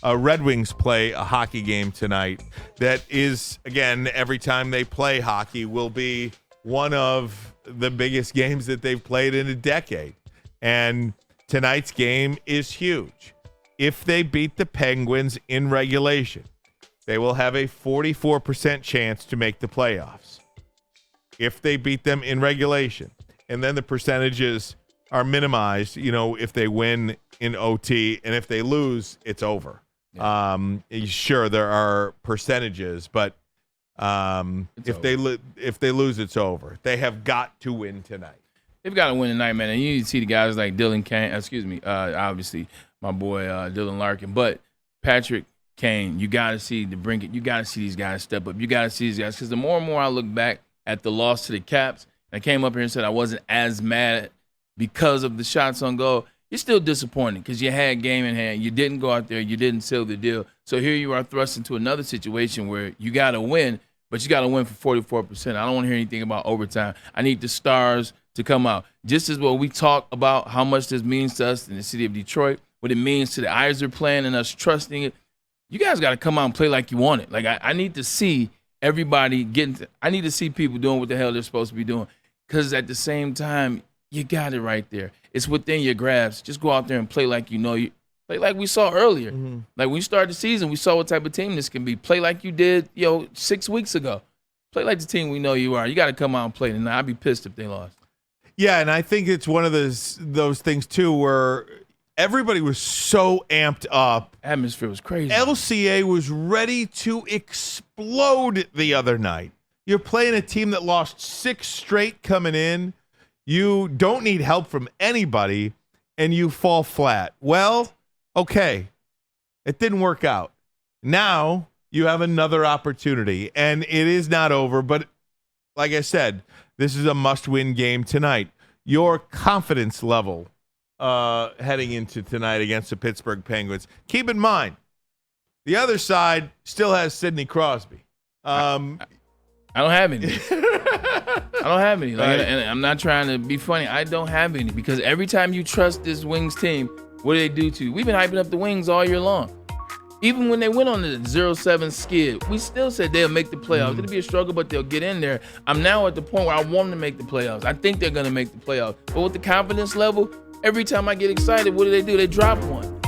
Red Wings play a hockey game tonight that is, again, every time they play hockey will be one of the biggest games that they've played in a decade. And tonight's game is huge. If they beat the Penguins in regulation, they will have a 44% chance to make the playoffs. If they beat them in regulation, and then the percentages are minimized, if they win in OT, and if they lose, it's over. Yeah. Sure, there are percentages, but if they lose, it's over. They have got to win tonight. They've got to win tonight, man. And you need to see the guys like Dylan Kane. Obviously my boy Dylan Larkin, but Patrick Kane. You got to see the Brinket. You got to see these guys step up. You got to see these guys, because the more and more I look back at the loss to the Caps, I came up here and said I wasn't as mad because of the shots on goal. You're still disappointed because you had game in hand. You didn't go out there. You didn't seal the deal. So here you are thrust into another situation where you got to win, but you got to win for 44%. I don't want to hear anything about overtime. I need the stars to come out. Just as well, we talk about how much this means to us in the city of Detroit, what it means to the Iser plan and us trusting it. You guys got to come out and play like you want it. Like I need to see everybody I need to see people doing what the hell they're supposed to be doing. Because at the same time, you got it right there. It's within your grasp. Just go out there and play like you know you. Play like we saw earlier. Mm-hmm. Like when we started the season, we saw what type of team this can be. Play like you did, 6 weeks ago. Play like the team we know you are. You got to come out and play tonight. I'd be pissed if they lost. Yeah, and I think it's one of those things too where everybody was so amped up. Atmosphere was crazy. LCA was ready to explode the other night. You're playing a team that lost 6 straight coming in. You don't need help from anybody, and you fall flat. Well, okay, it didn't work out. Now you have another opportunity, and it is not over. But like I said, this is a must-win game tonight. Your confidence level heading into tonight against the Pittsburgh Penguins. Keep in mind, the other side still has Sidney Crosby. I don't have any. I don't have any. And I'm not trying to be funny. I don't have any, because every time you trust this Wings team, what do they do to you? We've been hyping up the Wings all year long. Even when they went on the 0-7 skid, we still said they'll make the playoffs. It'll be a struggle, but they'll get in there. I'm now at the point where I want them to make the playoffs. I think they're going to make the playoffs. But with the confidence level, every time I get excited, what do? They drop one.